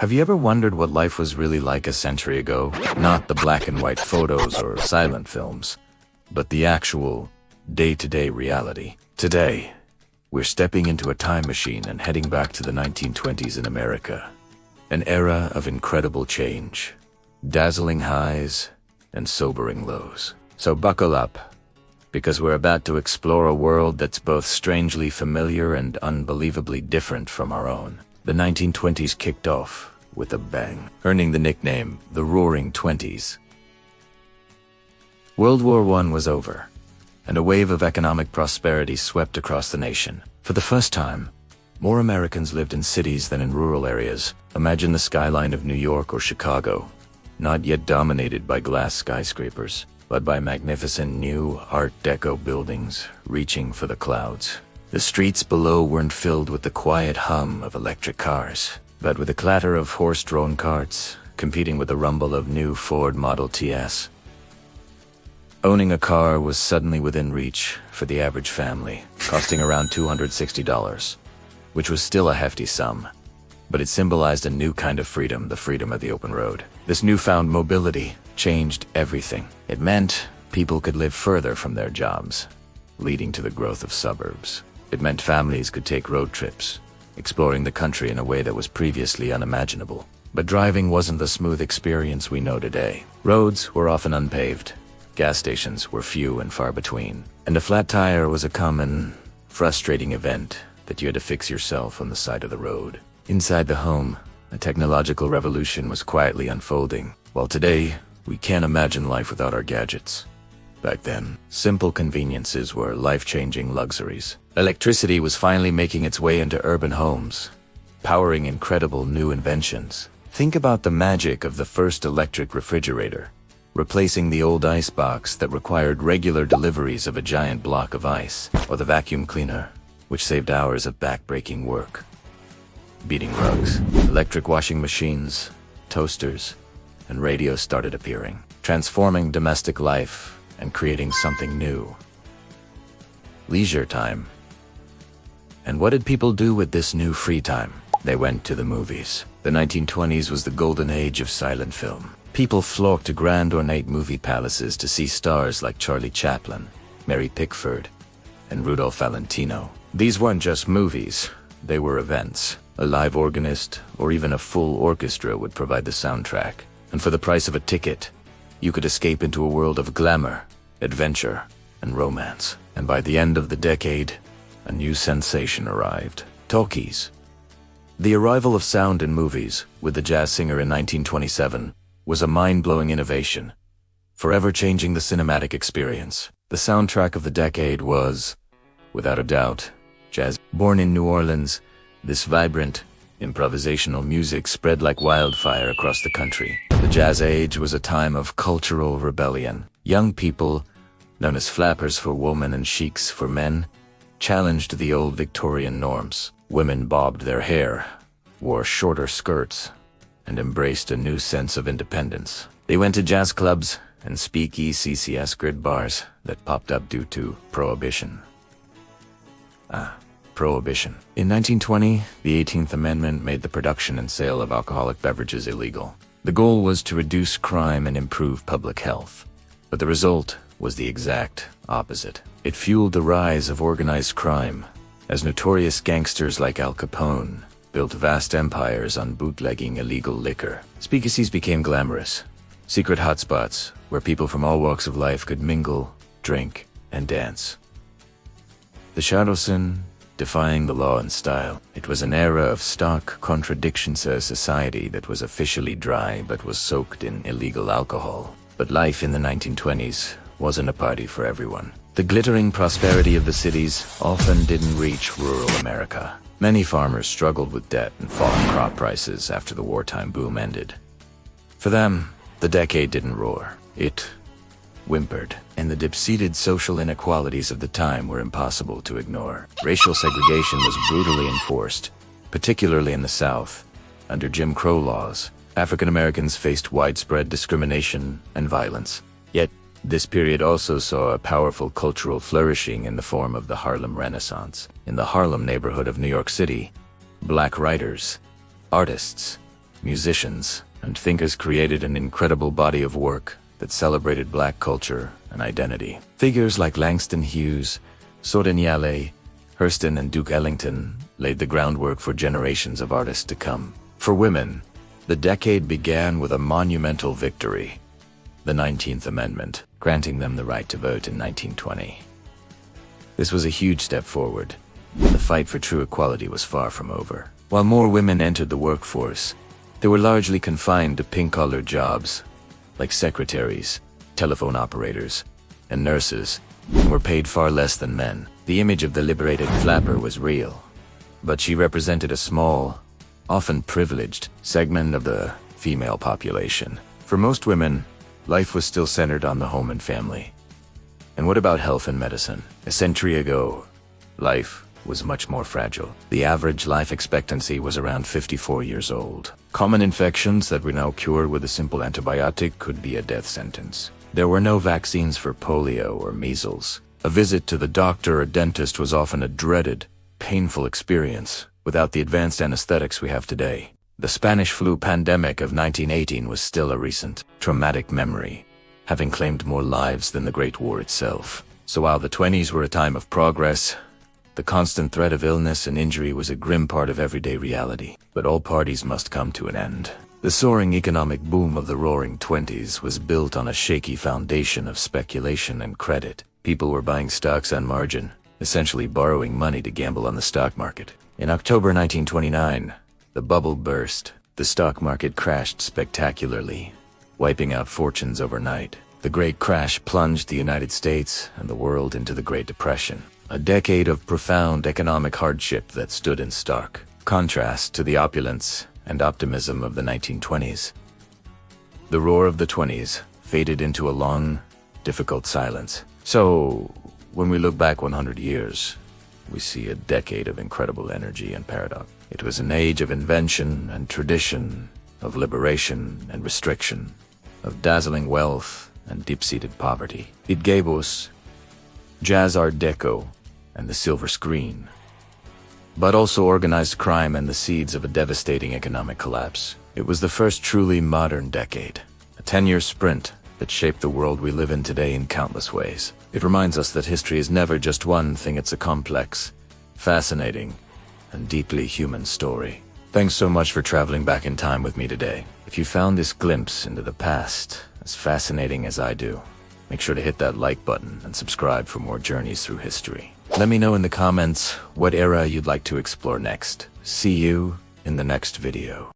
Have you ever wondered what life was really like a century ago? Not the black and white photos or silent films, but the actual day-to-day reality. Today, we're stepping into a time machine and heading back to the 1920s in America. An era of incredible change, dazzling highs, and sobering lows. So buckle up, because we're about to explore a world that's both strangely familiar and unbelievably different from our own. The 1920s kicked off with a bang, earning the nickname the Roaring Twenties. World War I was over, and a wave of economic prosperity swept across the nation. For the first time, more Americans lived in cities than in rural areas. Imagine the skyline of New York or Chicago, not yet dominated by glass skyscrapers, but by magnificent new Art Deco buildings reaching for the clouds. The streets below weren't filled with the quiet hum of electric cars, but with the clatter of horse-drawn carts competing with the rumble of new Ford Model Ts. Owning a car was suddenly within reach for the average family, costing around $260, which was still a hefty sum. But it symbolized a new kind of freedom, the freedom of the open road. This newfound mobility changed everything. It meant people could live further from their jobs, leading to the growth of suburbs. It meant families could take road trips, exploring the country in a way that was previously unimaginable. But driving wasn't the smooth experience we know today. Roads were often unpaved, gas stations were few and far between, and a flat tire was a common, frustrating event that you had to fix yourself on the side of the road. Inside the home, a technological revolution was quietly unfolding. While today, we can't imagine life without our gadgets. Back then, simple conveniences were life-changing luxuries. Electricity was finally making its way into urban homes, powering incredible new inventions. Think about the magic of the first electric refrigerator, replacing the old ice box that required regular deliveries of a giant block of ice, or the vacuum cleaner, which saved hours of back-breaking work. Beating rugs, electric washing machines, toasters, and radios started appearing, transforming domestic life and creating something new. Leisure time. And what did people do with this new free time? They went to the movies. The 1920s was the golden age of silent film. People flocked to grand ornate movie palaces to see stars like Charlie Chaplin, Mary Pickford, and Rudolph Valentino. These weren't just movies, they were events. A live organist or even a full orchestra would provide the soundtrack. And for the price of a ticket, you could escape into a world of glamour, adventure, and romance. And by the end of the decade, a new sensation arrived: talkies. The arrival of sound in movies, with the jazz singer in 1927, was a mind-blowing innovation, forever changing the cinematic experience. The soundtrack of the decade was, without a doubt, jazz. Born in New Orleans, this vibrant, improvisational music spread like wildfire across the country. The jazz age was a time of cultural rebellion. Young people, known as flappers for women and sheiks for men, challenged the old Victorian norms. Women bobbed their hair, wore shorter skirts, and embraced a new sense of independence. They went to jazz clubs and speakeasy CCS grid bars that popped up due to Prohibition. Prohibition. In 1920, the 18th Amendment made the production and sale of alcoholic beverages illegal. The goal was to reduce crime and improve public health. But the result was the exact opposite. It fueled the rise of organized crime, as notorious gangsters like Al Capone built vast empires on bootlegging illegal liquor. Speakeasies became glamorous, secret hotspots where people from all walks of life could mingle, drink, and dance. The Charleston, defying the law and style. It was an era of stark contradictions, a society that was officially dry but was soaked in illegal alcohol. But life in the 1920s wasn't a party for everyone. The glittering prosperity of the cities often didn't reach rural America. Many farmers struggled with debt and falling crop prices after the wartime boom ended. For them, the decade didn't roar. It whimpered, and the deep-seated social inequalities of the time were impossible to ignore. Racial segregation was brutally enforced, particularly in the South. Under Jim Crow laws, African Americans faced widespread discrimination and violence. Yet, this period also saw a powerful cultural flourishing in the form of the Harlem Renaissance. In the Harlem neighborhood of New York City, black writers, artists, musicians, and thinkers created an incredible body of work that celebrated black culture and identity. Figures like Langston Hughes, Sordan Yale, Hurston, and Duke Ellington laid the groundwork for generations of artists to come. For women, the decade began with a monumental victory, the 19th Amendment, granting them the right to vote in 1920. This was a huge step forward. The fight for true equality was far from over. While more women entered the workforce, they were largely confined to pink-collar jobs, like secretaries, telephone operators, and nurses, and were paid far less than men. The image of the liberated flapper was real, but she represented a small, often privileged, segment of the female population. For most women, life was still centered on the home and family. And what about health and medicine? A century ago, life was much more fragile. The average life expectancy was around 54 years old. Common infections that were now cured with a simple antibiotic could be a death sentence. There were no vaccines for polio or measles. A visit to the doctor or dentist was often a dreaded, painful experience without the advanced anesthetics we have today. The Spanish flu pandemic of 1918 was still a recent, traumatic memory, having claimed more lives than the Great War itself. So while the 20s were a time of progress, the constant threat of illness and injury was a grim part of everyday reality. But all parties must come to an end. The soaring economic boom of the Roaring Twenties was built on a shaky foundation of speculation and credit. People were buying stocks on margin, essentially borrowing money to gamble on the stock market. In October 1929, the bubble burst. The stock market crashed spectacularly, wiping out fortunes overnight. The Great Crash plunged the United States and the world into the Great Depression, a decade of profound economic hardship that stood in stark contrast to the opulence and optimism of the 1920s. The roar of the 20s faded into a long, difficult silence. So, when we look back 100 years, we see a decade of incredible energy and paradox. It was an age of invention and tradition, of liberation and restriction, of dazzling wealth and deep-seated poverty. It gave us Jazz Art Deco and the silver screen, but also organized crime and the seeds of a devastating economic collapse. It was the first truly modern decade, a 10-year sprint that shaped the world we live in today in countless ways. It reminds us that history is never just one thing, it's a complex, fascinating, and deeply human story. Thanks so much for traveling back in time with me today. If you found this glimpse into the past as fascinating as I do, make sure to hit that like button and subscribe for more journeys through history. Let me know in the comments what era you'd like to explore next. See you in the next video.